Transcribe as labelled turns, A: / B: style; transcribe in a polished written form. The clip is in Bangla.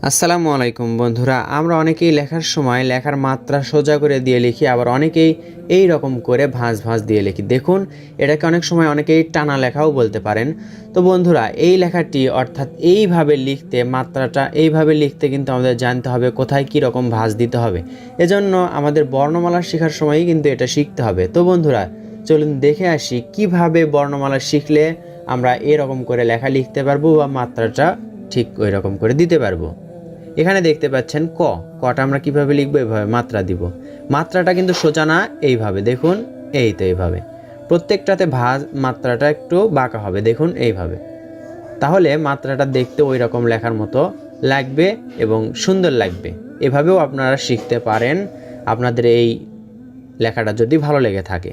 A: আসসালামু আলাইকুম বন্ধুরা, আমরা অনেকেই লেখার সময় লেখার মাত্রা সোজা করে দিয়ে লিখি, আবার অনেকেই এই রকম করে ভাঁজ ভাঁজ দিয়ে লিখি। দেখুন, এটাকে অনেক সময় অনেকেই টানা লেখাও বলতে পারেন। তো বন্ধুরা, এই লেখাটি অর্থাৎ এইভাবে লিখতে, মাত্রাটা এইভাবে লিখতে কিন্তু আমাদের জানতে হবে কোথায় কী রকম ভাঁজ দিতে হবে। এজন্য আমাদের বর্ণমালা শেখার সময়ই কিন্তু এটা শিখতে হবে। তো বন্ধুরা, চলুন দেখে আসি কিভাবে বর্ণমালা শিখলে আমরা এরকম করে লেখা লিখতে পারবো বা মাত্রাটা ঠিক ওই রকম করে দিতে পারবো। এখানে দেখতে পাচ্ছেন কটা আমরা কিভাবে লিখবো, এভাবে মাত্রা দিব। মাত্রাটা কিন্তু সোজা না, এইভাবে দেখুন, এই তো এইভাবে প্রত্যেকটাতে ভাঁজ, মাত্রাটা একটু বাঁকা হবে, দেখুন এইভাবে। তাহলে মাত্রাটা দেখতে ওই রকম লেখার মতো লাগবে এবং সুন্দর লাগবে। এভাবেও আপনারা শিখতে পারেন আপনাদের এই লেখাটা যদি ভালো লেগে থাকে।